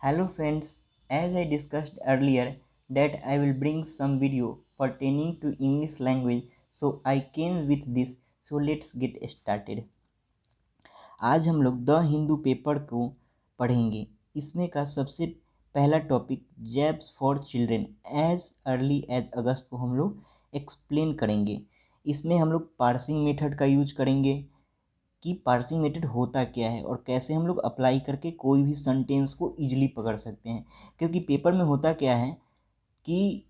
Hello friends, as I discussed earlier that I will bring some video pertaining to English language, so I came with this. So let's get started. आज हम लोग the Hindu paper को पढ़ेंगे। इसमें का सबसे पहला topic jabs for children as early as August को हम लोग एक्सप्लेन करेंगे। इसमें हम लोग पार्सिंग मेथड का यूज करेंगे कि पार्सिंग मेथड होता क्या है और कैसे हम लोग अप्लाई करके कोई भी सेंटेंस को ईजिली पकड़ सकते हैं। क्योंकि पेपर में होता क्या है कि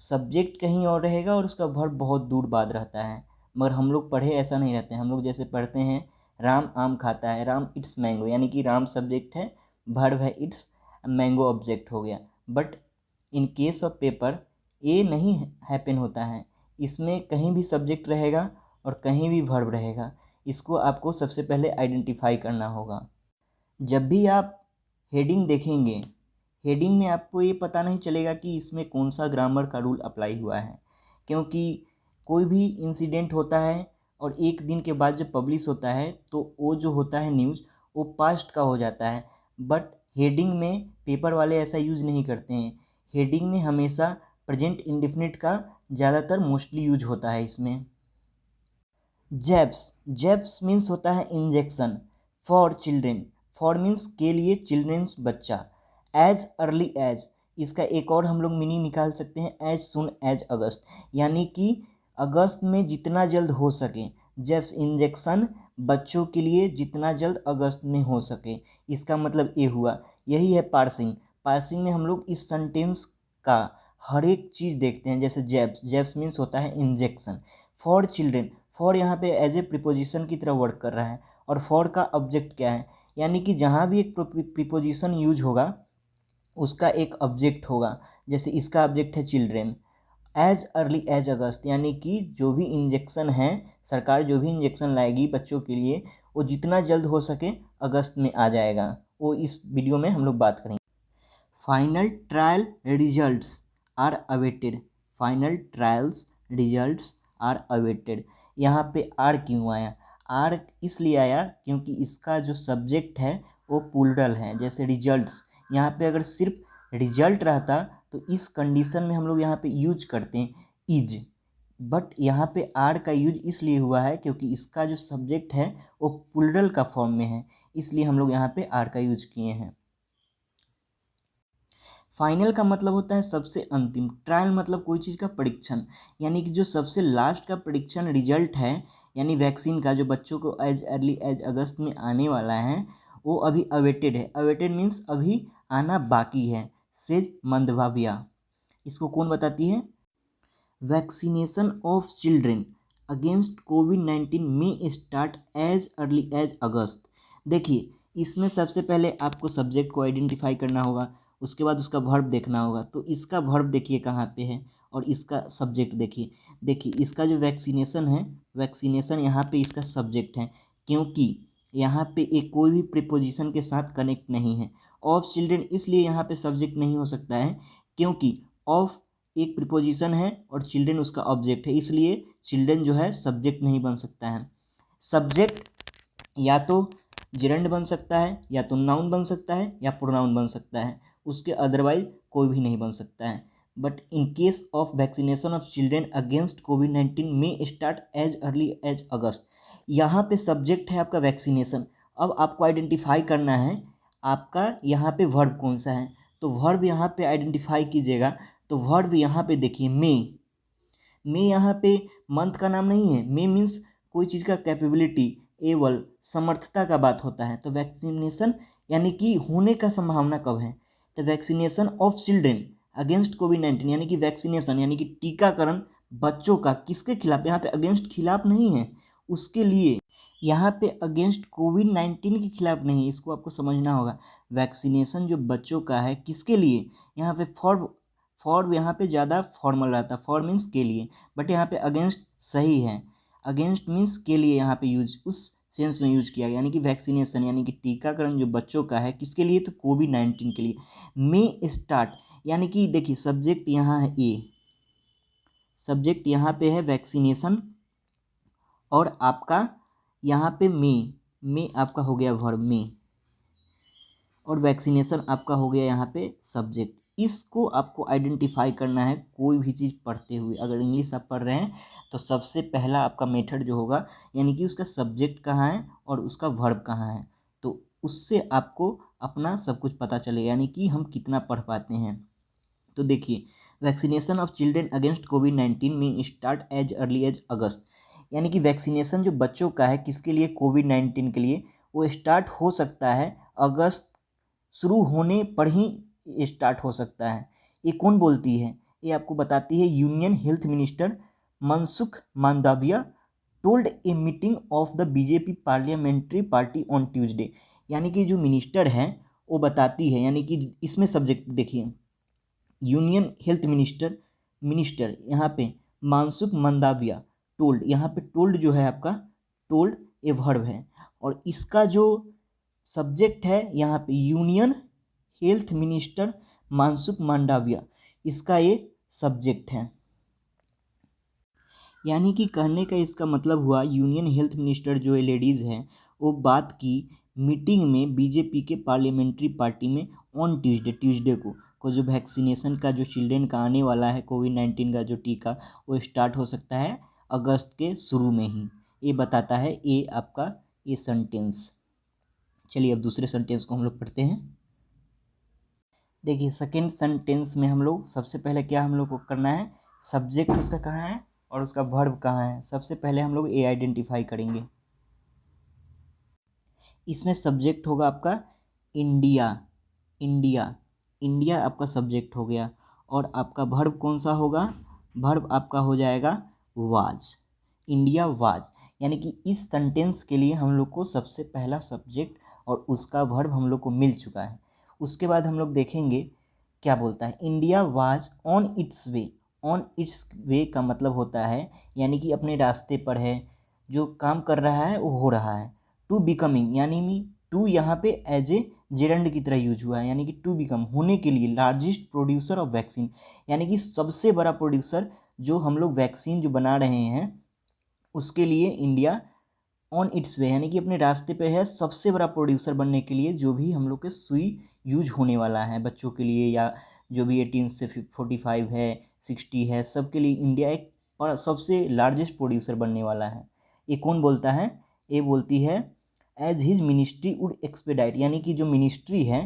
सब्जेक्ट कहीं और रहेगा और उसका वर्ब बहुत दूर बाद रहता है, मगर हम लोग पढ़े ऐसा नहीं रहते हैं। हम लोग जैसे पढ़ते हैं राम आम खाता है, राम इट्स मैंगो, यानी कि राम सब्जेक्ट है, वर्ब है इट्स, मैंगो ऑब्जेक्ट हो गया। But in case of paper ये नहीं हैपन होता है। इसमें कहीं भी सब्जेक्ट रहेगा और कहीं भी वर्ब रहेगा। इसको आपको सबसे पहले आइडेंटिफाई करना होगा। जब भी आप हेडिंग देखेंगे, हेडिंग में आपको ये पता नहीं चलेगा कि इसमें कौन सा ग्रामर का रूल अप्लाई हुआ है, क्योंकि कोई भी इंसिडेंट होता है और एक दिन के बाद जब पब्लिश होता है तो वो जो होता है न्यूज़ वो पास्ट का हो जाता है। बट हेडिंग में पेपर वाले ऐसा यूज़ नहीं करते हैं। हेडिंग में हमेशा प्रेजेंट इंडेफिनिट का ज़्यादातर मोस्टली यूज होता है इसमें। जैब्स मीन्स होता है injection. For children, for means के लिए, चिल्ड्रेंस बच्चा। एज अर्ली एज, इसका एक और हम लोग मीनिंग निकाल सकते हैं, एज सुन एज अगस्त, यानी कि अगस्त में जितना जल्द हो सके। जैब्स इंजेक्शन बच्चों के लिए जितना जल्द अगस्त में हो सके, इसका मतलब ये हुआ। यही है पार्सिंग। पार्सिंग में हम लोग इस सेंटेंस का हर एक चीज़ देखते हैं। जैसे जैब्स मीन्स होता है इंजेक्शन। फॉर चिल्ड्रेन, फॉर यहाँ पे एज ए प्रीपोजिशन की तरह वर्क कर रहा है, और फॉर का ऑब्जेक्ट क्या है, यानी कि जहाँ भी एक प्रीपोजिशन यूज होगा उसका एक ऑब्जेक्ट होगा। जैसे इसका ऑब्जेक्ट है चिल्ड्रेन। एज अर्ली एज अगस्त, यानी कि जो भी इंजेक्शन है, सरकार जो भी इंजेक्शन लाएगी बच्चों के लिए, वो जितना जल्द हो सके अगस्त में आ जाएगा। वो इस वीडियो में हम लोग बात करेंगे। Final trial results are awaited, final trials results are awaited. यहाँ पे आर क्यों आया? आर इसलिए आया क्योंकि इसका जो सब्जेक्ट है वो प्लूरल है। जैसे रिजल्ट्स, यहाँ पे अगर सिर्फ रिजल्ट रहता तो इस कंडीशन में हम लोग यहाँ पे यूज करते हैं इज। बट यहाँ पे आर का यूज इसलिए हुआ है क्योंकि इसका जो सब्जेक्ट है वो प्लूरल का फॉर्म में है, इसलिए हम लोग यहाँ पे आर का यूज किए हैं। फाइनल का मतलब होता है सबसे अंतिम। ट्रायल मतलब कोई चीज़ का परीक्षण, यानी कि जो सबसे लास्ट का परीक्षण रिजल्ट है, यानी वैक्सीन का जो बच्चों को एज अर्ली एज अगस्त में आने वाला है, वो अभी अवेटेड है। अवेटेड मीन्स अभी आना बाकी है। सेज मंदभाविया, इसको कौन बताती है? वैक्सीनेशन ऑफ चिल्ड्रेन अगेंस्ट कोविड-19 में स्टार्ट एज अर्ली एज अगस्त। देखिए, इसमें सबसे पहले आपको सब्जेक्ट को आइडेंटिफाई करना होगा, उसके बाद उसका वर्ब देखना होगा। तो इसका वर्ब देखिए कहाँ पे है और इसका सब्जेक्ट देखिए। देखिए इसका जो वैक्सीनेशन है, वैक्सीनेशन यहाँ पे इसका सब्जेक्ट है, क्योंकि यहाँ पे एक कोई भी प्रीपोजिशन के साथ कनेक्ट नहीं है। ऑफ चिल्ड्रेन इसलिए यहाँ पे सब्जेक्ट नहीं हो सकता है क्योंकि ऑफ एक प्रीपोजिशन है और चिल्ड्रेन उसका ऑब्जेक्ट है, इसलिए चिल्ड्रेन जो है सब्जेक्ट नहीं बन सकता है। सब्जेक्ट या तो जिरंड बन सकता है, या तो नाउन बन सकता है, या प्रोनाउन बन सकता है, उसके अदरवाइज कोई भी नहीं बन सकता है। But in case of vaccination of children against कोविड-19 में start as early as August, यहाँ पे सब्जेक्ट है आपका वैक्सीनेशन। अब आपको आइडेंटिफाई करना है आपका यहाँ पे वर्ब कौन सा है, तो वर्ब यहाँ पे आइडेंटिफाई कीजिएगा। तो वर्ब यहाँ पे देखिए मे यहाँ पे मंथ का नाम नहीं है। मे मीन्स कोई चीज़ का कैपेबिलिटी, एबल, समर्थता का बात होता है। तो वैक्सीनेशन यानी कि होने का संभावना कब है, तो वैक्सीनेशन ऑफ चिल्ड्रेन अगेंस्ट कोविड-19, यानी कि वैक्सीनेशन यानी कि टीकाकरण बच्चों का किसके खिलाफ, यहाँ पे अगेंस्ट खिलाफ नहीं है, उसके लिए। यहाँ पे अगेंस्ट कोविड-19 के खिलाफ नहीं है, इसको आपको समझना होगा। वैक्सीनेशन जो बच्चों का है किसके लिए, यहाँ पे फॉर यहाँ पे ज़्यादा फॉर्मल रहता है, फॉर मीन्स के लिए, बट यहाँ पे अगेंस्ट सही है। अगेंस्ट मीन्स के लिए यहाँ पे यूज उस सेंस में यूज किया गया, यानी कि वैक्सीनेशन यानी कि टीकाकरण जो बच्चों का है किसके लिए, तो कोविड-19 के लिए। मे स्टार्ट यानी कि देखिए सब्जेक्ट यहाँ है ए, सब्जेक्ट यहाँ पे है वैक्सीनेशन, और आपका यहाँ पे मे आपका हो गया वर्ब मे। और वैक्सीनेशन आपका हो गया यहाँ पे सब्जेक्ट। इसको आपको आइडेंटिफाई करना है कोई भी चीज़ पढ़ते हुए। अगर इंग्लिश आप पढ़ रहे हैं तो सबसे पहला आपका मेथड जो होगा यानी कि उसका सब्जेक्ट कहाँ है और उसका वर्ब कहाँ है, तो उससे आपको अपना सब कुछ पता चलेगा यानी कि हम कितना पढ़ पाते हैं। तो देखिए, वैक्सीनेशन ऑफ चिल्ड्रेन अगेंस्ट कोविड-19 में स्टार्ट एज अर्ली एज अगस्त, यानी कि वैक्सीनेशन जो बच्चों का है किसके लिए, कोविड-19 के लिए, वो स्टार्ट हो सकता है अगस्त शुरू होने पर ही स्टार्ट हो सकता है। ये कौन बोलती है, ये आपको बताती है union health minister Mansukh Mandaviya told a meeting of the BJP parliamentary party on Tuesday. यानी कि जो मिनिस्टर हैं वो बताती है, यानी कि इसमें सब्जेक्ट देखिए, यूनियन हेल्थ मिनिस्टर यहाँ पे मनसुख मंडाविया टोल्ड, यहाँ पे टोल्ड जो है आपका टोल्ड ए वर्ब है, और इसका जो सब्जेक्ट है यहाँ पे union health minister Mansukh Mandaviya, इसका ये सब्जेक्ट है। यानी कि कहने का इसका मतलब हुआ यूनियन हेल्थ मिनिस्टर जो ये लेडीज़ हैं वो बात की मीटिंग में बीजेपी के पार्लियामेंट्री पार्टी में ऑन ट्यूसडे को जो वैक्सीनेशन का जो चिल्ड्रेन का आने वाला है कोविड-19 का जो टीका वो स्टार्ट हो सकता है अगस्त के शुरू में ही, ये बताता है ये आपका ये सेंटेंस। चलिए अब दूसरे सेंटेंस को हम लोग पढ़ते हैं। देखिए सेकेंड सेंटेंस में हम लोग सबसे पहले क्या हम लोग को करना है, सब्जेक्ट उसका कहाँ है और उसका वर्ब कहाँ है। सबसे पहले हम लोग ए आइडेंटिफाई करेंगे। इसमें सब्जेक्ट होगा आपका इंडिया, इंडिया, इंडिया आपका सब्जेक्ट हो गया, और आपका वर्ब कौन सा होगा, वर्ब आपका हो जाएगा वाज, इंडिया वाज। यानी कि इस सेंटेंस के लिए हम लोग को सबसे पहला सब्जेक्ट और उसका वर्ब हम लोग को मिल चुका है। उसके बाद हम लोग देखेंगे क्या बोलता है, India was on its way. On its way का मतलब होता है यानी कि अपने रास्ते पर है, जो काम कर रहा है वो हो रहा है। टू बिकमिंग, यानी टू यहाँ पे एज ए जेरंड की तरह यूज हुआ है, यानी कि टू बिकम होने के लिए, लार्जेस्ट प्रोड्यूसर ऑफ वैक्सीन, यानी कि सबसे बड़ा प्रोड्यूसर जो हम लोग वैक्सीन जो बना रहे हैं उसके लिए इंडिया ऑन इट्स वे, यानी कि अपने रास्ते पे है सबसे बड़ा प्रोड्यूसर बनने के लिए। जो भी हम लोग के सुई यूज होने वाला है बच्चों के लिए या जो भी 18 से 45 है 60 है सबके लिए इंडिया एक सबसे लार्जेस्ट प्रोड्यूसर बनने वाला है। ये कौन बोलता है, ये बोलती है as his ministry would expedite, यानी कि जो मिनिस्ट्री है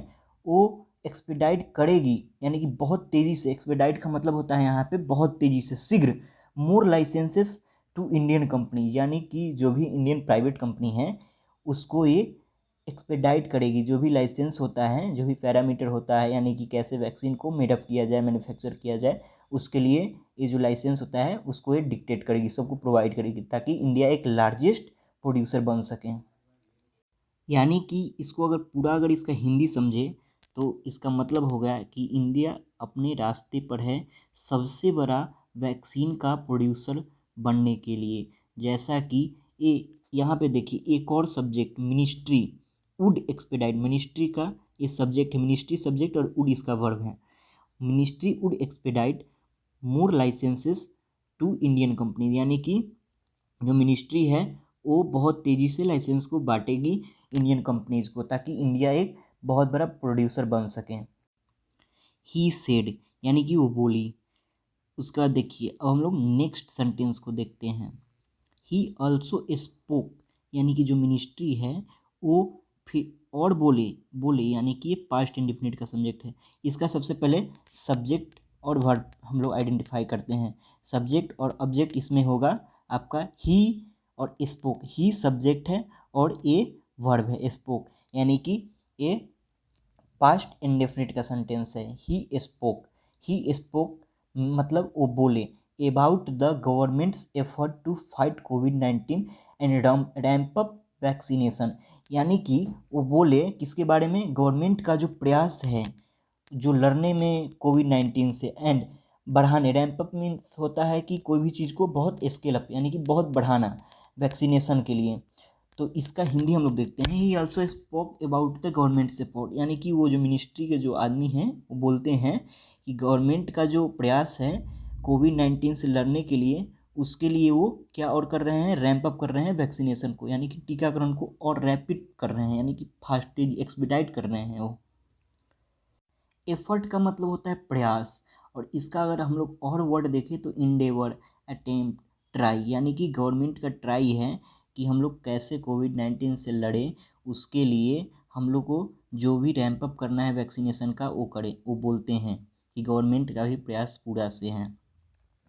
वो एक्सपेडाइट करेगी, यानी कि बहुत तेज़ी से। एक्सपेडाइट का मतलब होता है यहाँ पे बहुत तेज़ी से, शीघ्र, मोर लाइसेंसेस टू इंडियन कंपनी, यानी कि जो भी इंडियन प्राइवेट कंपनी है उसको ये एक्सपेडाइट करेगी। जो भी लाइसेंस होता है, जो भी पैरामीटर होता है, यानी कि कैसे वैक्सीन को मेडअप किया जाए, मैन्युफैक्चर किया जाए, उसके लिए ये जो लाइसेंस होता है उसको ये डिक्टेट करेगी, सबको प्रोवाइड करेगी, ताकि इंडिया एक लार्जेस्ट प्रोड्यूसर बन सके। यानी कि इसको अगर पूरा अगर इसका हिंदी समझे तो इसका मतलब हो गया कि इंडिया अपने रास्ते पर है सबसे बड़ा वैक्सीन का प्रोड्यूसर बनने के लिए। जैसा कि ये यहाँ पे देखिए एक और subject ministry would expedite, ministry का ये सब्जेक्ट है, मिनिस्ट्री सब्जेक्ट और वुड इसका वर्ब है। Ministry would expedite more licences to Indian company, यानी कि जो मिनिस्ट्री है वो बहुत तेज़ी से लाइसेंस को बांटेगी इंडियन कंपनीज़ को, ताकि इंडिया एक बहुत बड़ा प्रोड्यूसर बन सके। ही सेड, यानी कि वो बोली। उसका देखिए अब हम लोग नेक्स्ट सेंटेंस को देखते हैं। ही ऑल्सो स्पोक, यानी कि जो मिनिस्ट्री है वो फिर और बोले यानी कि ये पास्ट इंडिफिनिट का सब्जेक्ट है। इसका सबसे पहले सब्जेक्ट और वर्ब हम लोग आइडेंटिफाई करते हैं। सब्जेक्ट और ऑब्जेक्ट इसमें होगा आपका ही और स्पोक। ही सब्जेक्ट है और ए वर्ब है स्पोक, यानी कि ये पास्ट इंडेफिनिट का सेंटेंस है। ही स्पोक मतलब वो बोले about the government's effort to fight कोविड-19 एंड रैम्प अप वैक्सीनेशन, यानी कि वो बोले किसके बारे में, गवर्नमेंट का जो प्रयास है जो लड़ने में कोविड-19 से, एंड बढ़ाने, रैम्प अप मीन्स होता है कि कोई भी चीज़ को बहुत स्केल अप यानी कि बहुत बढ़ाना वैक्सीनेशन के लिए। तो इसका हिंदी हम लोग देखते हैं। He also spoke about the government support, यानी कि वो जो मिनिस्ट्री के जो आदमी हैं वो बोलते हैं कि गवर्नमेंट का जो प्रयास है कोविड-19 से लड़ने के लिए, उसके लिए वो क्या और कर रहे हैं, रैंप अप कर रहे हैं वैक्सीनेशन को, यानी कि टीकाकरण को और रैपिड कर रहे हैं, यानी कि फास्ट एक्सपीडाइट कर रहे हैं वो। एफर्ट का मतलब होता है प्रयास, और इसका अगर हम लोग और वर्ड देखें तो इंडेवर, अटेम्प्ट, ट्राई, यानी कि गवर्नमेंट का ट्राई है कि हम लोग कैसे कोविड-19 से लड़ें, उसके लिए हम लोग को जो भी रैंप अप करना है वैक्सीनेशन का वो करें, वो बोलते हैं कि गवर्नमेंट का भी प्रयास पूरा से है।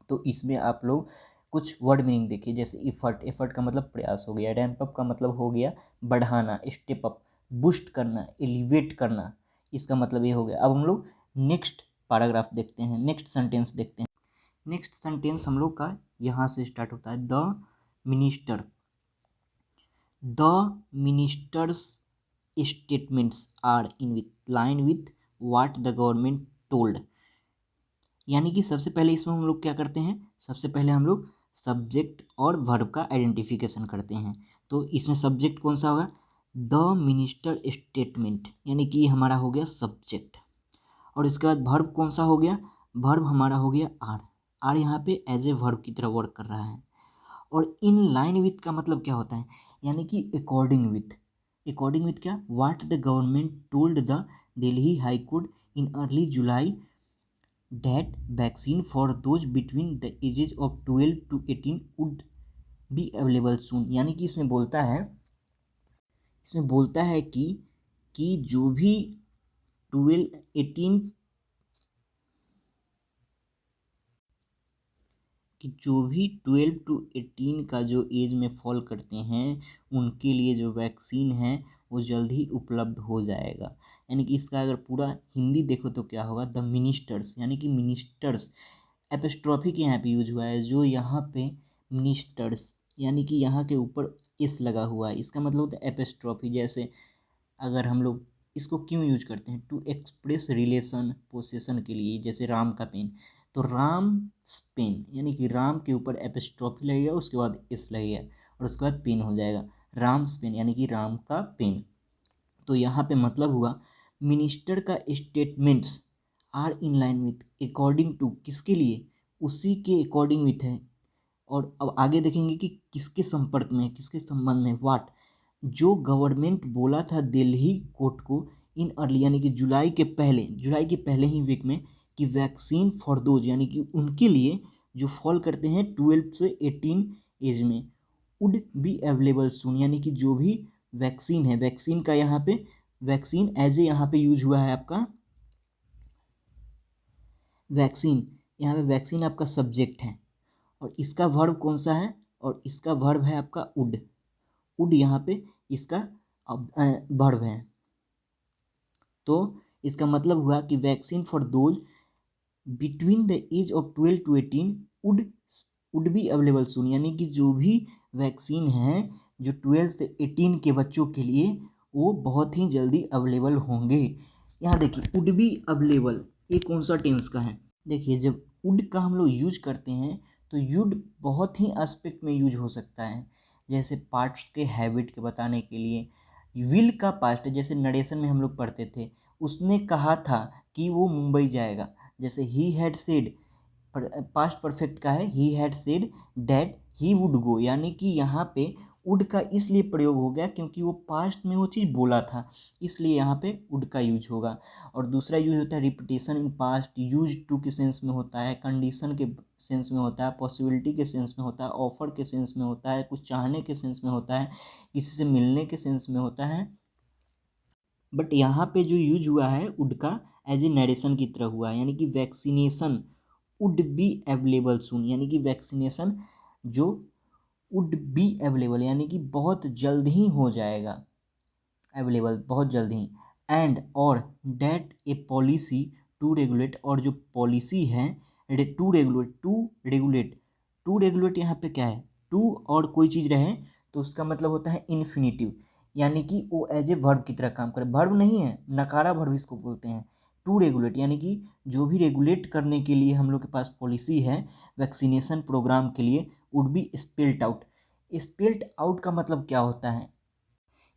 तो इसमें आप लोग कुछ वर्ड मीनिंग देखिए, जैसे एफर्ट, एफर्ट का मतलब प्रयास हो गया, रैंप अप का मतलब हो गया बढ़ाना, स्टेप अप, बूस्ट करना, एलिवेट करना, इसका मतलब ये हो गया। अब हम लोग नेक्स्ट पैराग्राफ देखते हैं, नेक्स्ट सेंटेंस देखते हैं। नेक्स्ट सेंटेंस हम लोग का यहाँ से स्टार्ट होता है, the minister, the minister's statements are in with line with what the government told. यानी कि सबसे पहले इसमें हम लोग क्या करते हैं, सबसे पहले हम लोग सब्जेक्ट और वर्ब का आइडेंटिफिकेशन करते हैं। तो इसमें सब्जेक्ट कौन सा होगा, द मिनिस्टर स्टेटमेंट, यानी कि हमारा हो गया सब्जेक्ट। और इसके बाद वर्ब कौन सा हो गया, वर्ब हमारा हो गया आर, आर यहाँ पे एज ए वर्ब की तरह वर्क कर रहा है। और इन लाइन विथ का मतलब क्या होता है, यानी कि अकॉर्डिंग विथ, अकॉर्डिंग विथ क्या, what the government told the Delhi high court in early July that vaccine for those between the ages of 12 to 18 would be available soon। यानी कि इसमें बोलता है, इसमें बोलता है कि जो भी 12 18 कि जो भी 12 टू 18 का जो एज में फॉल करते हैं उनके लिए जो वैक्सीन है वो जल्द ही उपलब्ध हो जाएगा। यानी कि इसका अगर पूरा हिंदी देखो तो क्या होगा, द मिनिस्टर्स, यानी कि मिनिस्टर्स एपिस्ट्रॉफी के यहाँ पे यूज हुआ है, जो यहाँ पे मिनिस्टर्स, यानी कि यहाँ के ऊपर इस लगा हुआ है, इसका मतलब होता है एपिस्ट्रॉफी। जैसे अगर हम लोग इसको क्यों यूज करते हैं, टू एक्सप्रेस रिलेशन पोसेशन के लिए, जैसे राम का पेन, तो राम पेन, यानी कि राम के ऊपर एपिस्ट्रॉफी लगेगा, उसके बाद इस लगेगा और उसके बाद पेन हो जाएगा, राम्स पेन, यानी कि राम का पेन। तो यहाँ पे मतलब हुआ मिनिस्टर का statements are in line with according to, किसके लिए, उसी के अकॉर्डिंग विथ है। और अब आगे देखेंगे कि किसके संपर्क में, किसके संबंध में, वाट, जो गवर्नमेंट बोला था दिल्ली कोर्ट को इन अर्ली, यानी कि जुलाई के पहले ही वीक में, कि वैक्सीन फॉर दोज, यानी कि उनके लिए जो फॉल करते हैं 12 से 18 एज में, वुड बी अवेलेबल सून, यानी कि जो भी वैक्सीन है, वैक्सीन का यहाँ पे वैक्सीन एज ए यहाँ पे यूज हुआ है आपका वैक्सीन, यहाँ पे वैक्सीन आपका सब्जेक्ट है, और इसका वर्ब कौन सा है, और इसका वर्ब है आपका वुड, वुड यहाँ पे इसका वर्ब है। तो इसका मतलब हुआ कि vaccine for those between the age of 12 to 18 would be available soon, यानी कि जो भी वैक्सीन है जो 12 से 18 के बच्चों के लिए, वो बहुत ही जल्दी अवेलेबल होंगे। यहाँ देखिए वुड बी अवेलेबल, ये कौन सा टेंस का है, देखिए जब वुड का हम लोग यूज करते हैं तो वुड बहुत ही एस्पेक्ट में यूज हो सकता है, जैसे पार्ट्स के हैबिट के बताने के लिए। विल का पास्ट, जैसे नरेशन में हम लोग पढ़ते थे, उसने कहा था कि वो मुंबई जाएगा, जैसे he had said, past perfect का है, he had said that he would go, यानी कि यहाँ पे वुड का इसलिए प्रयोग हो गया क्योंकि वो पास्ट में वो चीज़ बोला था, इसलिए यहाँ पे वुड का यूज होगा। और दूसरा यूज होता है repetition in past, use to के सेंस में होता है, कंडीशन के सेंस में होता है, पॉसिबिलिटी के सेंस में होता है, ऑफर के सेंस में होता है, कुछ चाहने के सेंस में होता है, किसी से मिलने के सेंस में होता है। बट यहाँ पे जो यूज हुआ है वुड का एज ए नरेशन की तरह हुआ है, यानी कि vaccination would be available soon, यानी कि वैक्सीनेशन जो वुड बी अवेलेबल, यानी कि बहुत जल्द ही हो जाएगा अवेलेबल, बहुत जल्द ही। एंड और that a policy to regulate, और जो पॉलिसी है टू रेगुलेट यहाँ पे क्या है, टू और कोई चीज़ रहे तो उसका मतलब होता है इन्फिनिटिव, यानी कि वो एज ए वर्ब की तरह काम करे, वर्ब नहीं है, नकारा वर्ब इसको बोलते हैं। टू रेगुलेट यानी कि जो भी रेगुलेट करने के लिए हम लोग के पास पॉलिसी है वैक्सीनेशन प्रोग्राम के लिए, would be spelled out. Spelled out का मतलब क्या होता है,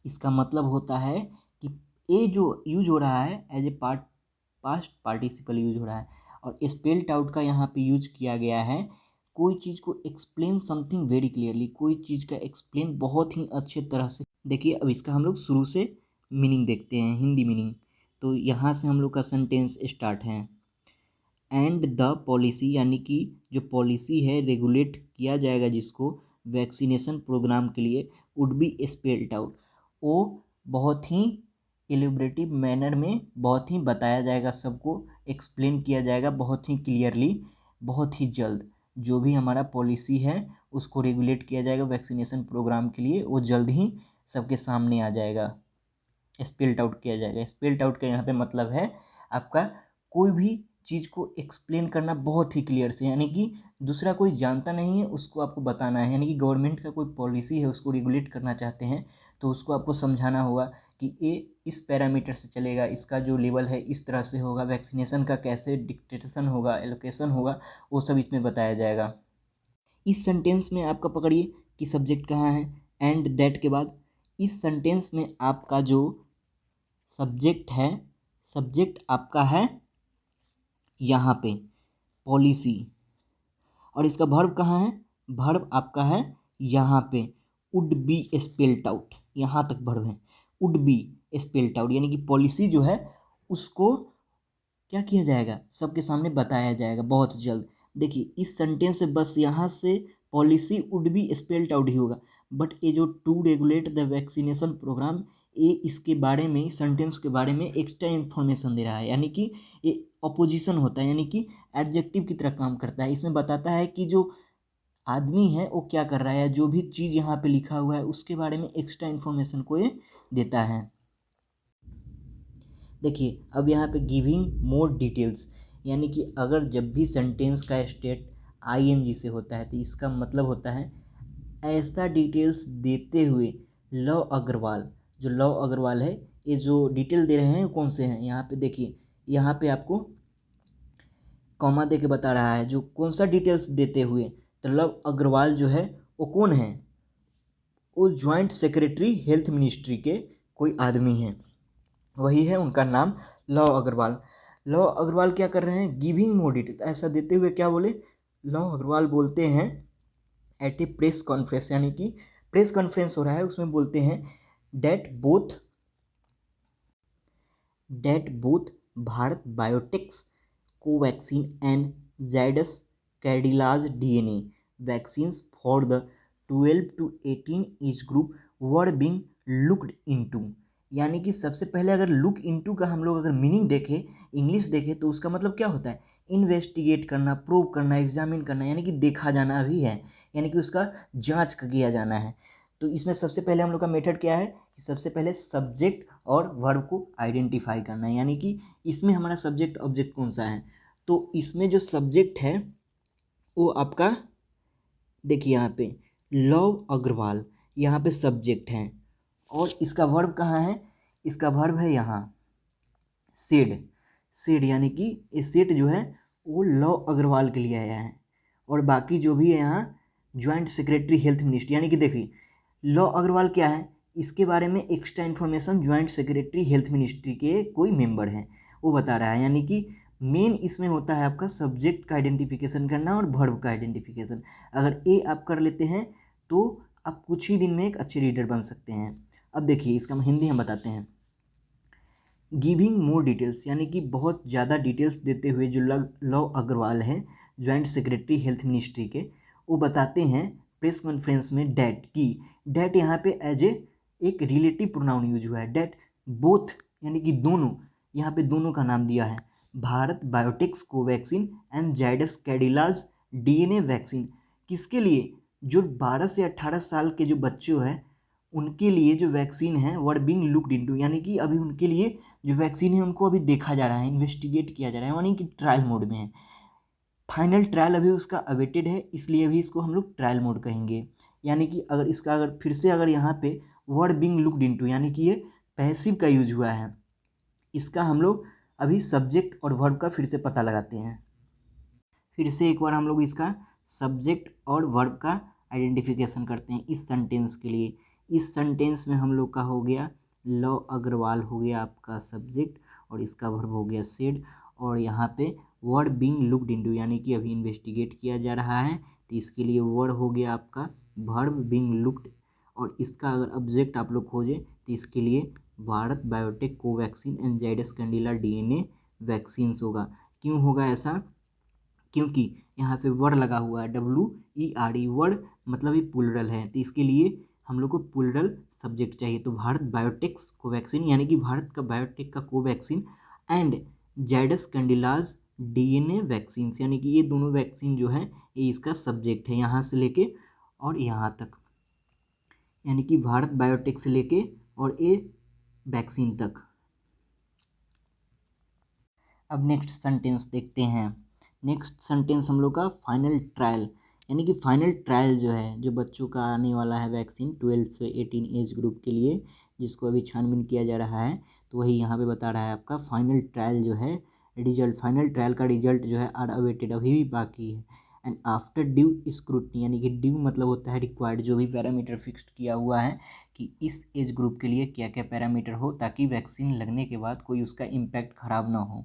इसका मतलब होता है कि ए जो यूज हो रहा है as a past participle use हो रहा है, और स्पेल्ड आउट का यहाँ पे यूज किया गया है कोई चीज़ को एक्सप्लेन समथिंग वेरी क्लियरली, कोई चीज़ का एक्सप्लेन बहुत ही अच्छे तरह से। देखिए अब इसका हम लोग शुरू से मीनिंग देखते हैं, हिंदी मीनिंग। तो यहाँ से हम लोग का सेंटेंस स्टार्ट है। एंड द पॉलिसी यानी कि जो पॉलिसी है रेगुलेट किया जाएगा जिसको वैक्सीनेशन प्रोग्राम के लिए वुड बी स्पेल्ड आउट, वो बहुत ही एलिबरेटिव मैनर में बहुत ही बताया जाएगा, सबको एक्सप्लेन किया जाएगा बहुत ही क्लियरली, बहुत ही जल्द। जो भी हमारा पॉलिसी है उसको रेगुलेट किया जाएगा वैक्सीनेशन प्रोग्राम के लिए, वो जल्द ही सबके सामने आ जाएगा, स्पेल्ड आउट किया जाएगा। स्पेल्ड आउट का यहाँ पे मतलब है आपका कोई भी चीज़ को एक्सप्लेन करना बहुत ही क्लियर से, यानी कि दूसरा कोई जानता नहीं है उसको आपको बताना है। यानी कि गवर्नमेंट का कोई पॉलिसी है उसको रेगुलेट करना चाहते हैं तो उसको आपको समझाना होगा कि ये इस पैरामीटर से चलेगा, इसका जो लेवल है इस तरह से होगा, वैक्सीनेशन का कैसे डिक्टेशन होगा, एलोकेशन होगा, वो सब इसमें बताया जाएगा। इस सेंटेंस में आपका पकड़िए कि सब्जेक्ट कहाँ है, एंड दैट के बाद इस सेंटेंस में आपका जो सब्जेक्ट है, सब्जेक्ट आपका है यहाँ पे पॉलिसी, और इसका वर्ब कहाँ है, वर्ब आपका है यहाँ पे वुड बी स्पेल्ड आउट, यहाँ तक वर्ब है, वुड बी स्पेल्ड आउट, यानी कि पॉलिसी जो है उसको क्या किया जाएगा, सबके सामने बताया जाएगा बहुत जल्द। देखिए इस सेंटेंस से बस यहाँ से policy would be spelled out ही होगा, बट ये जो to regulate the vaccination programme, ये इसके बारे में, सेंटेंस के बारे में एक्स्ट्रा इन्फॉर्मेशन दे रहा है, यानी कि ये अपोजिशन होता है, यानी कि एडजेक्टिव की तरह काम करता है। इसमें बताता है कि जो आदमी है वो क्या कर रहा है, जो भी चीज़ यहाँ पे लिखा हुआ है उसके बारे में एक्स्ट्रा इन्फॉर्मेशन को ये देता है। देखिए अब यहाँ पे गिविंग मोर डिटेल्स, यानी कि अगर जब भी सेंटेंस का स्टेट आईएनजी से होता है तो इसका मतलब होता है ऐसा डिटेल्स देते हुए। लव अग्रवाल, जो लव अग्रवाल है, ये जो डिटेल दे रहे हैं कौन से हैं, यहाँ पे देखिए, यहाँ पे आपको कॉमा दे के बता रहा है जो कौन सा डिटेल्स देते हुए। तो लव अग्रवाल जो है वो कौन है, वो ज्वाइंट सेक्रेटरी हेल्थ मिनिस्ट्री के कोई आदमी हैं, वही है उनका नाम लव अग्रवाल। लव अग्रवाल क्या कर रहे हैं, गिविंग मोर डिटेल्स, ऐसा देते हुए क्या बोले, लव अग्रवाल बोलते हैं एट ए प्रेस कॉन्फ्रेंस, यानी कि प्रेस कॉन्फ्रेंस हो रहा है उसमें बोलते हैं that both Bharat Biotech's Covaxin and Zydus Cadila's DNA vaccines for the 12 to 18 age group were being looked into. यानी कि सबसे पहले अगर लुक इनटू का हम लोग अगर मीनिंग देखें, इंग्लिश देखें, तो उसका मतलब क्या होता है, इन्वेस्टिगेट करना, प्रूव करना, एग्जामिन करना, यानी कि देखा जाना भी है, यानी कि उसका जांच किया जाना है। तो इसमें सबसे पहले हम लोग का मेथड क्या है कि सबसे पहले सब्जेक्ट और वर्ब को आइडेंटिफाई करना है, यानी कि इसमें हमारा सब्जेक्ट ऑब्जेक्ट कौन सा है। तो इसमें जो सब्जेक्ट है वो आपका देखिए यहाँ पे लव अग्रवाल, यहाँ पे सब्जेक्ट है, और इसका वर्ब कहाँ है, इसका वर्ब है यहाँ सेड, यानी कि ये सेट जो है वो लव अग्रवाल के लिए आया है, और बाकी जो भी है यहाँ ज्वाइंट सेक्रेटरी हेल्थ मिनिस्ट्री, यानी कि देखिए लव अग्रवाल क्या है, इसके बारे में extra information joint secretary health ministry के कोई मेंबर हैं वो बता रहा है। यानी कि मेन इसमें होता है आपका सब्जेक्ट का आइडेंटिफिकेशन करना और वर्ब का आइडेंटिफिकेशन। अगर ये आप कर लेते हैं तो आप कुछ ही दिन में एक अच्छे रीडर बन सकते हैं। अब देखिए इसका हिंदी हम बताते हैं। गिविंग मोर डिटेल्स, यानी कि बहुत ज़्यादा डिटेल्स देते हुए जो लव अग्रवाल हैं ज्वाइंट सेक्रेटरी हेल्थ मिनिस्ट्री के, वो बताते हैं प्रेस कॉन्फ्रेंस में डैट की, डैट यहाँ पे एज ए एक रिलेटिव प्रोनाउन यूज हुआ है, डैट बोथ यानी कि दोनों, यहाँ पे दोनों का नाम दिया है, Bharat Biotech's Covaxin and Zydus Cadila's DNA vaccine, किसके लिए, जो 12 से 18 साल के जो बच्चे हैं उनके लिए जो वैक्सीन है वर बीइंग लुक्ड इनटू, यानी कि अभी उनके लिए जो वैक्सीन है उनको अभी देखा जा रहा है, इन्वेस्टिगेट किया जा रहा है, यानी कि ट्रायल मोड में है। फाइनल ट्रायल अभी उसका अवेटेड है, इसलिए अभी इसको हम लोग ट्रायल मोड कहेंगे। यानी कि अगर इसका अगर फिर से अगर यहाँ पे वर्ड बीइंग लुक्ड इनटू, यानी कि ये पैसिव का यूज हुआ है, इसका हम लोग अभी सब्जेक्ट और वर्ब का फिर से पता लगाते हैं। फिर से एक बार हम लोग इसका सब्जेक्ट और वर्ब का आइडेंटिफिकेशन करते हैं इस सेंटेंस के लिए। इस सेंटेंस में हम लोग का हो गया लव अग्रवाल हो गया आपका सब्जेक्ट, और इसका वर्ब हो गया सेड, और यहाँ पे वर्ड बीइंग लुक्ड इनटू, यानी कि अभी इन्वेस्टिगेट किया जा रहा है, तो इसके लिए वर्ड हो गया आपका वर्ब बीइंग लुक्ड, और इसका अगर ऑब्जेक्ट आप लोग खोजें तो इसके लिए Bharat Biotech Covaxin and Zydus Cadila DNA vaccines होगा। क्यों होगा ऐसा? क्योंकि यहाँ पे वर्ड लगा हुआ है WERD, वर्ड मतलब ये प्लूरल है, तो इसके लिए हम लोग को प्लूरल सब्जेक्ट चाहिए। तो भारत बायोटेक्स कोवैक्सीन यानी कि भारत का बायोटेक का Covaxin and Zydus Cadila's DNA vaccines, यानी कि ये दोनों वैक्सीन जो है ये इसका सब्जेक्ट है यहाँ से लेके और यहाँ तक, यानी कि भारत बायोटेक से लेके और ये वैक्सीन तक। अब नेक्स्ट सेंटेंस देखते हैं। नेक्स्ट सेंटेंस हम लोग का फाइनल ट्रायल, यानी कि फाइनल ट्रायल जो है जो बच्चों का आने वाला है वैक्सीन 12 से 18 एज ग्रुप के लिए, जिसको अभी छानबीन किया जा रहा है, तो वही यहाँ पे बता रहा है आपका फाइनल ट्रायल जो है रिजल्ट, फाइनल ट्रायल का रिजल्ट जो है आर अवेटेड, अभी भी बाकी है। एंड आफ्टर ड्यू स्क्रूटनी, यानी कि ड्यू मतलब होता है रिक्वायर्ड, जो भी पैरामीटर फिक्स्ड किया हुआ है कि इस एज ग्रुप के लिए क्या क्या पैरामीटर हो ताकि वैक्सीन लगने के बाद कोई उसका इम्पैक्ट ख़राब ना हो,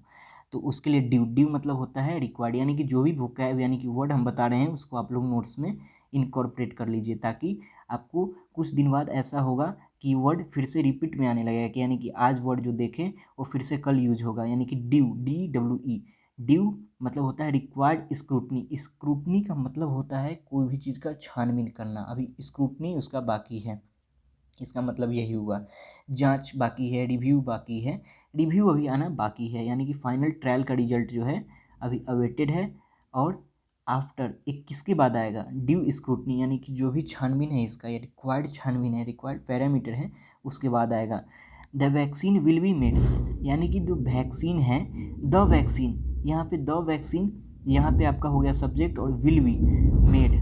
तो उसके लिए ड्यू मतलब होता है रिक्वायर्ड, यानी कि जो भी वोकैब यानी कि वर्ड हम बता रहे हैं उसको आप लोग नोट्स में इनकॉर्पोरेट कर लीजिए, ताकि आपको कुछ दिन बाद ऐसा होगा कि वर्ड फिर से रिपीट में आने लगेगा, कि यानी कि आज वर्ड जो देखें वो फिर से कल यूज होगा। यानी कि DWE, ड्यू मतलब होता है रिक्वायर्ड स्क्रूटनी, स्क्रूटनी का मतलब होता है कोई भी चीज़ का छानबीन करना, अभी स्क्रूटनी उसका बाकी है, इसका मतलब यही हुआ। जांच बाकी है, रिव्यू बाकी है, रिव्यू अभी आना बाकी है, यानी कि फाइनल ट्रायल का रिजल्ट जो है अभी अवेटेड है। और आफ्टर एक किसके बाद आएगा? ड्यू स्क्रूटनी, यानी कि जो भी छानबीन है इसका, या रिक्वायर्ड छानबीन है, रिक्वायर्ड पैरामीटर है, उसके बाद आएगा। The vaccine will be made, यानी कि जो वैक्सीन है, द वैक्सीन, यहाँ पे द वैक्सीन, यहाँ पे आपका हो गया सब्जेक्ट, और will be made,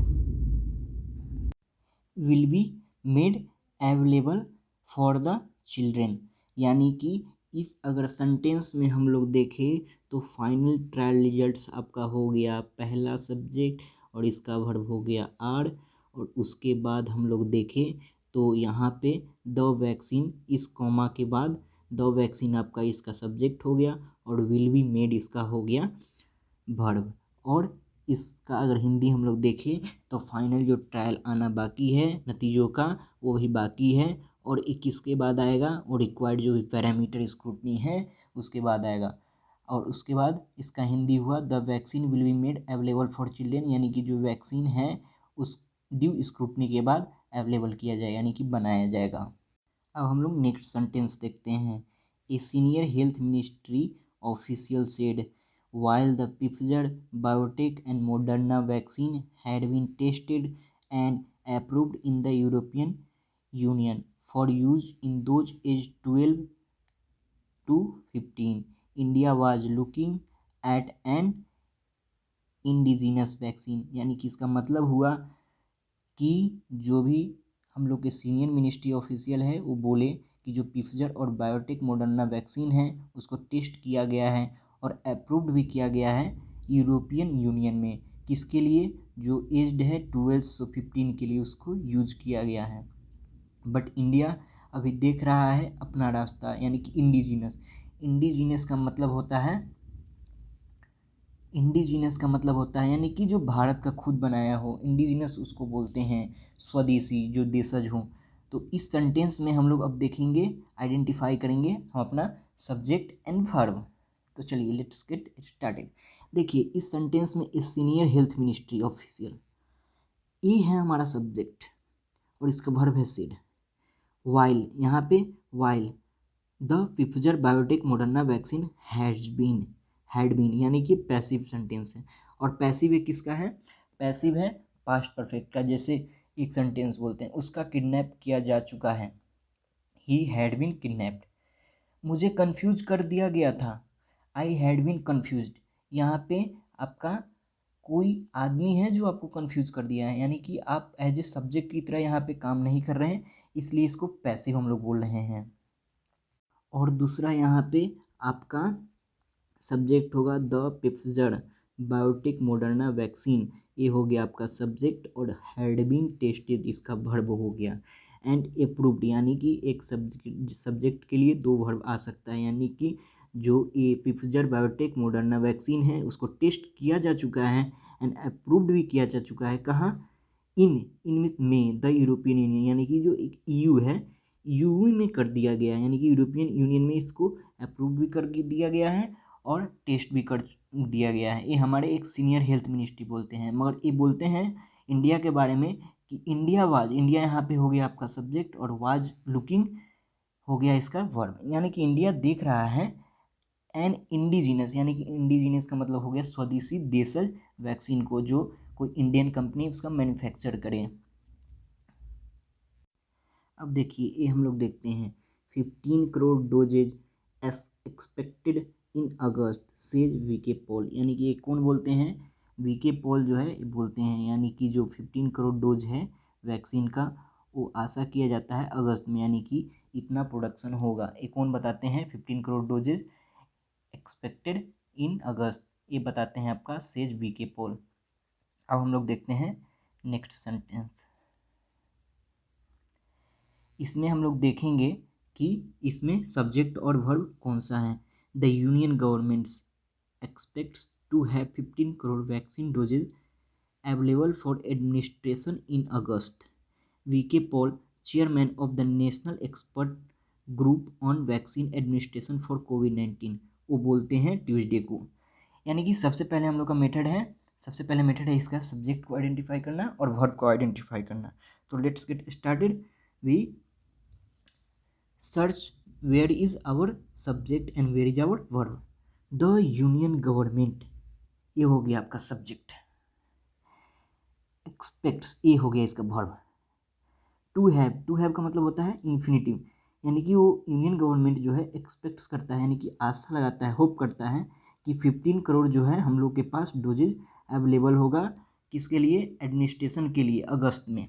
will be made available for the children, यानी कि इस अगर सेंटेंस में हम लोग देखें तो फाइनल ट्रायल रिजल्ट्स आपका हो गया पहला सब्जेक्ट और इसका वर्ब हो गया आर, और उसके बाद हम लोग देखें तो यहाँ पे द वैक्सीन इस कॉमा के बाद द वैक्सीन आपका इसका सब्जेक्ट हो गया और विल बी मेड इसका हो गया वर्ब। और इसका अगर हिंदी हम लोग देखें तो फाइनल जो ट्रायल आना बाकी है नतीजों का वो भी बाकी है, और 21 के बाद आएगा, और रिक्वायर्ड जो भी पैरामीटर स्क्रूटनी है उसके बाद आएगा। और उसके बाद इसका हिंदी हुआ the vaccine will be made available for children, यानी कि जो वैक्सीन है उस ड्यू स्क्रूटनी के बाद अवेलेबल किया जाएगा, यानी कि बनाया जाएगा। अब हम लोग नेक्स्ट सेंटेंस देखते हैं। A senior health ministry official said while the Pfizer, Biotech and Moderna vaccine had been tested and approved in the European Union for use in those aged 12 to 15, India was looking at an indigenous vaccine, यानी कि इसका मतलब हुआ कि जो भी हम लोग के सीनियर मिनिस्ट्री ऑफिशियल है वो बोले कि जो पिफजर और बायोटेक मोडर्ना वैक्सीन है उसको टेस्ट किया गया है और अप्रूव्ड भी किया गया है यूरोपियन यूनियन में, किसके लिए? जो एज्ड है 12 से 15 के लिए उसको यूज किया गया है। बट इंडिया अभी देख रहा है अपना रास्ता, यानी कि इंडिजीनस, इंडिजीनस का मतलब होता है, इंडिजीनस का मतलब होता है यानी कि जो भारत का खुद बनाया हो, इंडिजीनस उसको बोलते हैं, स्वदेशी जो देशज हो। तो इस सेंटेंस में हम लोग अब देखेंगे, आइडेंटिफाई करेंगे हम अपना सब्जेक्ट एंड वर्ब। तो चलिए लेट्स गेट स्टार्टेड। देखिए इस सेंटेंस में इस सीनियर हेल्थ मिनिस्ट्री ऑफिशियल, ये है हमारा सब्जेक्ट और इसका वर्ब है सेड। वाइल, यहाँ पे while the Pfizer Biotech Moderna vaccine had been, यानी कि पैसिव सेंटेंस है, और पैसिव एक किसका है? पैसिव है पास्ट परफेक्ट का, जैसे एक सेंटेंस बोलते हैं उसका किडनैप किया जा चुका है, ही हैड बीन किडनैप्ड। मुझे कंफ्यूज कर दिया गया था, आई हैड बीन कन्फ्यूज्ड। यहाँ पे आपका कोई आदमी है जो आपको कंफ्यूज कर दिया है, यानी कि आप एज ए सब्जेक्ट की तरह यहाँ पे काम नहीं कर रहे हैं, इसलिए इसको पैसिव हम लोग बोल रहे हैं। और दूसरा यहाँ पे आपका सब्जेक्ट होगा the Pfizer Biotech Moderna vaccine, ये हो गया आपका सब्जेक्ट, और हैड बीन टेस्टेड इसका वर्ब हो गया, एंड अप्रूव्ड, यानी कि एक सब्जेक्ट के लिए दो वर्ब आ सकता है, यानी कि जो ये पिफजर बायोटेक मोडर्ना वैक्सीन है उसको टेस्ट किया जा चुका है एंड अप्रूव्ड भी किया जा चुका है, कहाँ? इन में द यूरोपियन यूनियन, यानी कि जो एक EU है यूयू में कर दिया गया है, यानी कि यूरोपियन यूनियन में इसको अप्रूव भी कर दिया गया है और टेस्ट भी कर दिया गया है। ये हमारे एक सीनियर हेल्थ मिनिस्ट्री बोलते हैं, मगर ये बोलते हैं इंडिया के बारे में कि इंडिया यहाँ पे हो गया आपका सब्जेक्ट और वाज लुकिंग हो गया इसका वर्ब, यानी कि इंडिया देख रहा है एन इंडिजीनस, यानी कि इंडिजीनस का मतलब हो गया स्वदेशी देशज वैक्सीन को, जो कोई इंडियन कंपनी उसका मैन्युफैक्चर करे। अब देखिए ये हम लोग देखते हैं 15 crore doses expected in August says V K Paul, यानी कि ये कौन बोलते हैं, वीके पॉल जो है ये बोलते हैं, यानी कि जो 15 करोड़ डोज है वैक्सीन का वो आशा किया जाता है अगस्त में, यानी कि इतना प्रोडक्शन होगा। ये कौन बताते हैं 15 करोड़ डोजेज एक्सपेक्टेड इन अगस्त, ये बताते हैं आपका सेज वीके पॉल। अब हम लोग देखते हैं नेक्स्ट सेंटेंस। इसमें हम लोग देखेंगे कि इसमें सब्जेक्ट और वर्ब कौन सा है। The union government's expects to have 15 crore vaccine doses available for administration in August. V K Paul, chairman of the national expert group on vaccine administration for कोविड-19, वो बोलते हैं ट्यूसडे को। यानी कि सबसे पहले हम लोग का मेथड है इसका सब्जेक्ट को आइडेंटिफाई करना और वर्ब को आइडेंटिफाई करना। तो let's get started. We search where is our subject and where is our verb. The union government, ये हो गया आपका सब्जेक्ट। एक्सपेक्ट्स, ये हो गया इसका वर्ब। टू हैव का मतलब होता है इन्फिनिटिव, यानी कि वो यूनियन गवर्नमेंट जो है एक्सपेक्ट्स करता है, यानी कि आशा लगाता है, होप करता है कि 15 करोड़ जो है हम लोग के पास डोजेज अवेलेबल होगा, किसके लिए, एडमिनिस्ट्रेशन के लिए अगस्त में।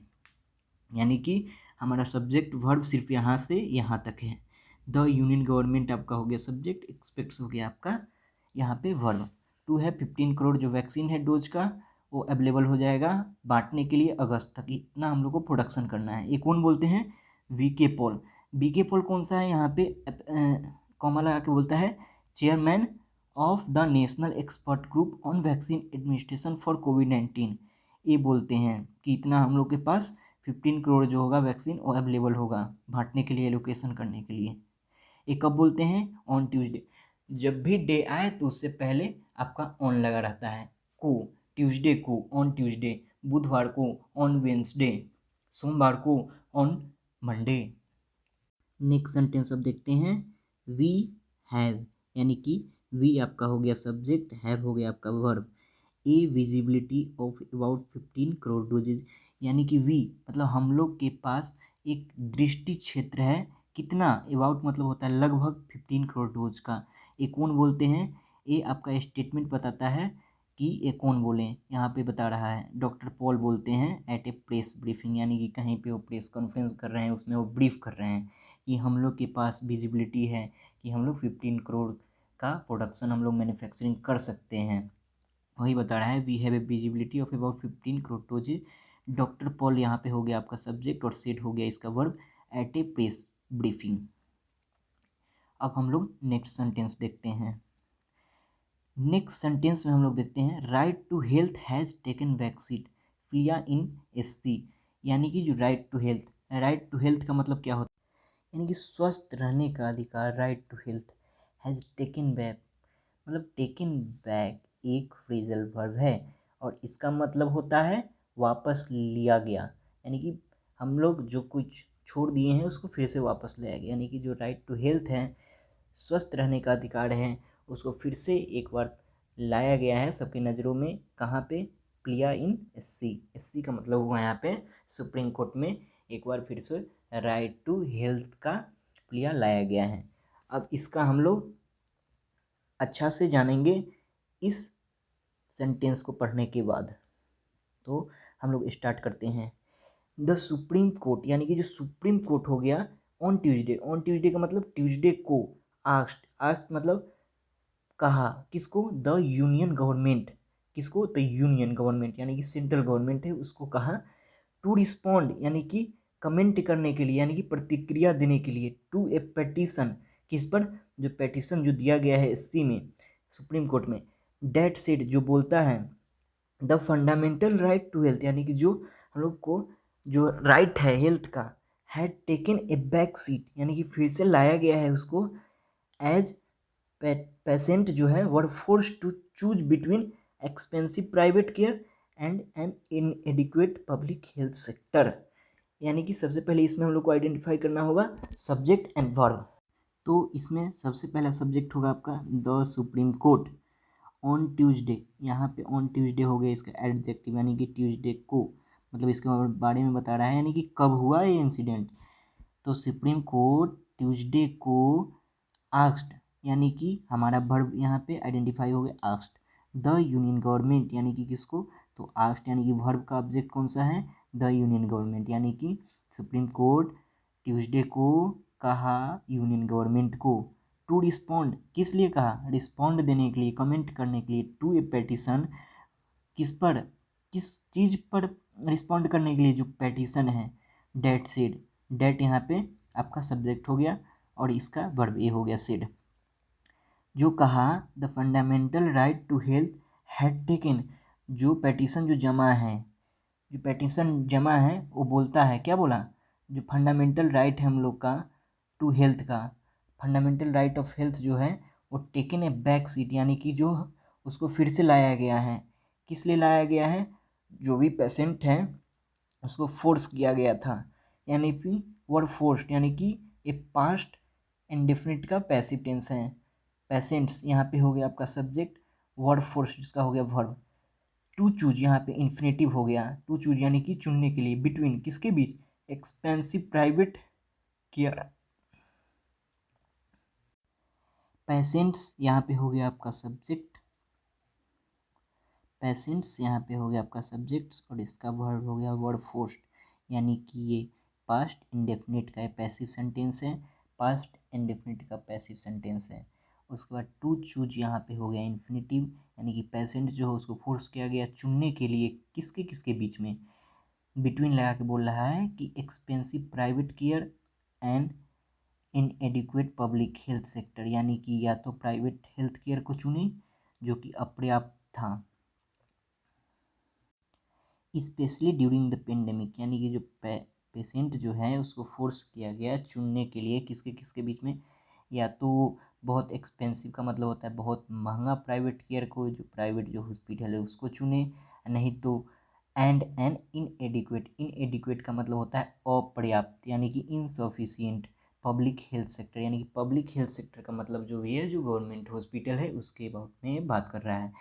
यानी कि हमारा सब्जेक्ट वर्ब सिर्फ यहाँ से यहाँ तक है। द यूनियन गवर्नमेंट आपका हो गया सब्जेक्ट, एक्सपेक्ट्स हो गया आपका यहाँ पे वर्ब। टू है 15 करोड़ जो वैक्सीन है डोज का वो अवेलेबल हो जाएगा बांटने के लिए अगस्त तक, इतना हम लोग को प्रोडक्शन करना है। ये कौन बोलते हैं, वीके पॉल। वीके पॉल कौन सा है, यहाँ पे कॉमा लगा के बोलता है chairman of the national expert group on vaccine administration for कोविड-19, ये बोलते हैं कि इतना हम लोग के पास 15 करोड़ जो होगा वैक्सीन वो अवेलेबल होगा बांटने के लिए, एलोकेशन करने के लिए। ये कब बोलते हैं, ऑन ट्यूसडे। जब भी डे आए तो उससे पहले आपका ऑन लगा रहता है। को, ट्यूसडे को, ऑन ट्यूसडे, बुधवार को ऑन वेंसडे, सोमवार को ऑन मंडे। नेक्स्ट सेंटेंस अब देखते हैं। वी हैव, यानी कि वी आपका हो गया सब्जेक्ट, हैव हो गया आपका verb. A visibility of about 15 crore doses, यानी कि वी मतलब हम लोग के पास एक दृष्टि क्षेत्र है, कितना, अबाउट मतलब होता है लगभग 15 करोड़ डोज का। ये कौन बोलते हैं, ये आपका स्टेटमेंट बताता है कि ये कौन बोले, यहाँ पे बता रहा है डॉक्टर पॉल बोलते हैं एट ए प्रेस ब्रीफिंग, यानी कि कहीं पे वो प्रेस कॉन्फ्रेंस कर रहे हैं, उसमें वो ब्रीफ कर रहे हैं कि हम लोग के पास विजिबिलिटी है कि हम लोग 15 करोड़ का प्रोडक्शन हम लोग मैन्युफैक्चरिंग कर सकते हैं। वही बता रहा है we have a visibility of about 15 crore doses. Doctor Paul यहाँ पे हो गया आपका सब्जेक्ट और सेट हो गया इसका वर्ब एट ए प्रेस ब्रीफिंग। अब हम लोग नेक्स्ट सेंटेंस देखते हैं। नेक्स्ट सेंटेंस में हम लोग देखते हैं right to health has taken vaccine plea in SC, यानी कि जो राइट टू हेल्थ का मतलब क्या होता है, यानी कि स्वस्थ रहने का अधिकार। Right to health has taken back, मतलब टेकन बैक एक फ्रेजल वर्ब है और इसका मतलब होता है वापस लिया गया, यानी कि हम लोग जो कुछ छोड़ दिए हैं उसको फिर से वापस लाया गया। यानी कि जो राइट टू हेल्थ है, स्वस्थ रहने का अधिकार है, उसको फिर से एक बार लाया गया है सबकी नज़रों में। कहाँ पे, प्लिया इन एससी, एससी का मतलब हुआ यहाँ पे सुप्रीम कोर्ट में एक बार फिर से राइट टू हेल्थ का प्लिया लाया गया है। अब इसका हम लोग अच्छा से जानेंगे इस सेंटेंस को पढ़ने के बाद। तो हम लोग स्टार्ट करते हैं। द सुप्रीम कोर्ट, यानी कि जो सुप्रीम कोर्ट हो गया ऑन ट्यूसडे का मतलब ट्यूसडे को, आस्ट मतलब कहा, किसको, द यूनियन गवर्नमेंट, किसको, द यूनियन गवर्नमेंट यानी कि सेंट्रल गवर्नमेंट है, उसको कहा टू रिस्पॉन्ड, यानी कि कमेंट करने के लिए, यानी कि प्रतिक्रिया देने के लिए, टू ए पेटिशन, किस पर, जो पेटिशन जो दिया गया है एससी में सुप्रीम कोर्ट में, डेट सेट जो बोलता है the fundamental right to health, यानी कि जो हम लोग को जो राइट है हेल्थ का had taken a back seat, यानी कि फिर से लाया गया है उसको, एज पेशेंट जो है were forced to choose between expensive private care and an inadequate public health sector. यानी कि सबसे पहले इसमें हम लोग को आइडेंटिफाई करना होगा सब्जेक्ट एंड वर्ब। तो इसमें सबसे पहला सब्जेक्ट होगा आपका the supreme court on Tuesday. यहाँ पे ऑन ट्यूसडे हो गया इसका एडजेक्टिव, यानी कि ट्यूसडे को, मतलब इसके बारे में बता रहा है, यानी कि कब हुआ ये इंसिडेंट। तो सुप्रीम कोर्ट ट्यूसडे को आस्क्ड, यानी कि हमारा वर्ब यहाँ पे आइडेंटिफाई हो गया आस्क्ड द यूनियन गवर्नमेंट, यानी कि किसको, तो आस्क्ड यानी कि वर्ब का ऑब्जेक्ट कौन सा है, द यूनियन गवर्नमेंट, यानी कि सुप्रीम कोर्ट ट्यूसडे को कहा यूनियन गवर्नमेंट को, टू रिस्पॉन्ड, किस लिए कहा, रिस्पॉन्ड देने के लिए, कमेंट करने के लिए, टू ए पेटिशन, किस पर, किस चीज़ पर रिस्पॉन्ड करने के लिए, जो पेटिशन है, डेट सेड, डेट यहाँ पे आपका सब्जेक्ट हो गया और इसका वर्ब ए हो गया सेड, जो कहा the fundamental right to health had taken, जो पेटिशन जो जमा है, जो पेटिशन जमा है वो बोलता है, क्या बोला, जो फंडामेंटल राइट है हम लोग का टू हेल्थ का, फंडामेंटल राइट ऑफ हेल्थ जो है वो टेकन ए बैक सीट, यानी कि जो उसको फिर से लाया गया है, किस लिए लाया गया है, जो भी पेशेंट है उसको फोर्स किया गया था, यानी कि वर्ड फोर्स्ड, यानी कि ए पास्ट इंडेफिनिट का पैसिव टेंस है, पेशेंट्स यहाँ पे हो गया आपका सब्जेक्ट, वर्ड फोर्स जिसका हो गया वर्ब, टू चूज यहाँ पे इन्फिनेटिव हो गया, टू चूज यानी कि चुनने के लिए, बिटवीन किसके बीच, एक्सपेंसिव प्राइवेट केयर, पेशेंट्स यहाँ पे हो गया आपका सब्जेक्ट, पेशेंट्स यहाँ पे हो गया आपका सब्जेक्ट्स और इसका वर्ब हो गया वर्ड फोर्स्ड, यानी कि ये पास्ट इंडेफिनिट का पैसिव सेंटेंस है, पास्ट इंडेफिनिट का पैसिव सेंटेंस है। उसके बाद टू चूज यहाँ पे हो गया इन्फिनेटिव, यानी कि पेशेंट जो है उसको फोर्स किया गया चुनने के लिए, किसके किसके बीच में, बिटवीन लगा के बोल रहा है कि expensive private care and इनएडिक्वेट public health sector, यानी कि या तो प्राइवेट हेल्थ केयर को चुने जो कि अपर्याप्त था, स्पेशली ड्यूरिंग द पेंडेमिक, यानी कि जो पेशेंट जो है उसको फोर्स किया गया चुनने के लिए किसके किसके बीच में, या तो बहुत एक्सपेंसिव का मतलब होता है बहुत महंगा प्राइवेट केयर को, जो प्राइवेट जो हॉस्पिटल है उसको चुने, नहीं तो एंड एन इनएडिक्वेट, इनएडिक्वेट का मतलब होता है अपर्याप्त, यानी कि इनसफिशियंट पब्लिक हेल्थ सेक्टर, यानी कि पब्लिक हेल्थ सेक्टर का मतलब जो भी है जो गवर्नमेंट हॉस्पिटल है उसके बारे में बात कर रहा है,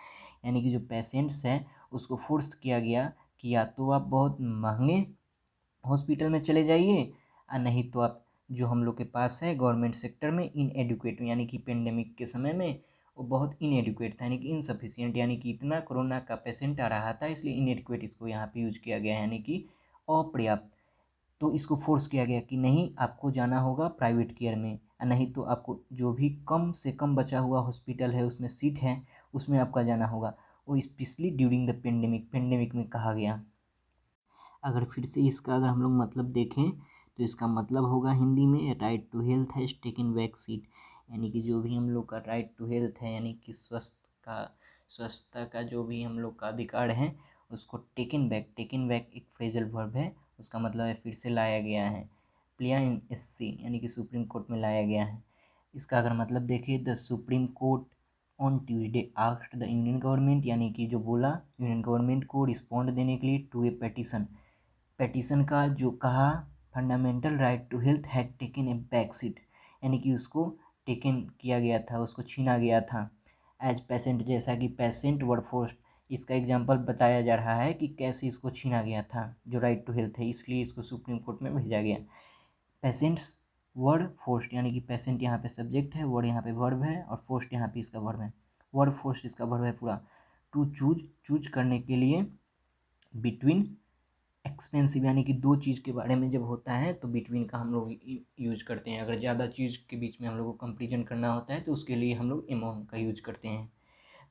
यानी कि जो पेशेंट्स हैं उसको फोर्स किया गया कि या तो आप बहुत महंगे हॉस्पिटल में चले जाइए, और नहीं तो आप जो हम लोग के पास है गवर्नमेंट सेक्टर में इनएडुकेट, यानी कि पेंडेमिक के समय में वो बहुत इनएडुकेट था, यानी कि इनसफिशियंट, यानी कि इतना कोरोना का पेशेंट आ रहा था इसलिए इनएडुकेट इसको यहाँ पे यूज किया गया है, यानी कि अपर्याप्त। तो इसको फोर्स किया गया कि नहीं आपको जाना होगा प्राइवेट केयर में, और नहीं तो आपको जो भी कम से कम बचा हुआ हॉस्पिटल है उसमें सीट है उसमें आपका जाना होगा, वो specially during the pandemic, pandemic में कहा गया। अगर फिर से इसका अगर हम लोग मतलब देखें तो इसका मतलब होगा हिंदी में right to health has taken back seat, यानी कि जो भी हम लोग का राइट टू हेल्थ है, यानी कि स्वस्थता का जो भी हम लोग का अधिकार है उसको टेकन बैक, टेकन बैक एक फ्रेजल वर्ब है, उसका मतलब है फिर से लाया गया है, प्लिया इन एससी, यानी कि सुप्रीम कोर्ट में लाया गया है। इसका अगर मतलब देखिए the supreme court on Tuesday asked the union government, यानी कि जो बोला यूनियन गवर्नमेंट को रिस्पॉन्ड देने के लिए टू ए पेटिशन, पेटिशन का जो कहा fundamental right to health had taken a back seat, यानी कि उसको टेकन किया गया था, उसको छीना गया था, एज पेशेंट, जैसा कि पेशेंट वर्ड फोर्स, इसका एग्जांपल बताया जा रहा है कि कैसे इसको छीना गया था जो राइट टू हेल्थ है, इसलिए इसको सुप्रीम कोर्ट में भेजा गया। पेशेंट्स वर्ड फोर्स्ड, यानी कि पेशेंट यहाँ पे सब्जेक्ट है, वर्ड यहाँ पे वर्ब है और फोर्स्ड यहाँ पे इसका वर्ब है, वर्ड फोर्स्ड इसका वर्ब है पूरा, टू चूज, चूज करने के लिए, बिटवीन एक्सपेंसिव, यानी कि दो चीज़ के बारे में जब होता है तो बिटवीन का हम लोग यूज करते हैं, अगर ज़्यादा चीज़ के बीच में हम लोग को कंपेरिजन करना होता है तो उसके लिए हम लोग अमोंग का यूज करते हैं।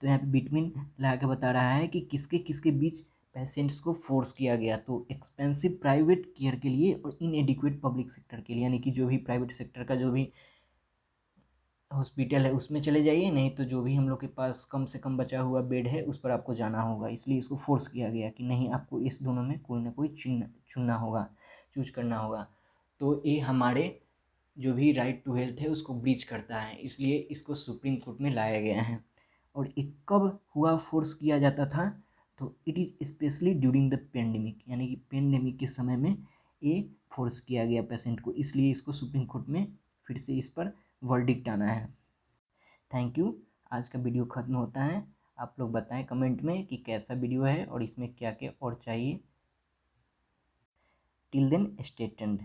तो यहाँ पे बिटवीन ला के बता रहा है कि किसके किसके बीच पेशेंट्स को फोर्स किया गया, तो एक्सपेंसिव प्राइवेट केयर के लिए और इनएडिक्वेट पब्लिक सेक्टर के लिए, यानी कि जो भी प्राइवेट सेक्टर का जो भी हॉस्पिटल है उसमें चले जाइए, नहीं तो जो भी हम लोग के पास कम से कम बचा हुआ बेड है उस पर आपको जाना होगा, इसलिए इसको फोर्स किया गया कि नहीं आपको इस दोनों में कोई ना कोई चुनना होगा, चूज करना होगा। तो ये हमारे जो भी राइट टू हेल्थ है उसको ब्रीच करता है, इसलिए इसको सुप्रीम कोर्ट में लाया गया है। और ये कब हुआ फोर्स किया जाता था, तो it is specially during the pandemic, यानी कि पेंडेमिक के समय में ये फोर्स किया गया पेशेंट को, इसलिए इसको सुप्रीम कोर्ट में फिर से इस पर वर्डिक्ट आना है। Thank you. आज का वीडियो ख़त्म होता है। आप लोग बताएं कमेंट में कि कैसा वीडियो है और इसमें क्या क्या और चाहिए। Till then stay tuned.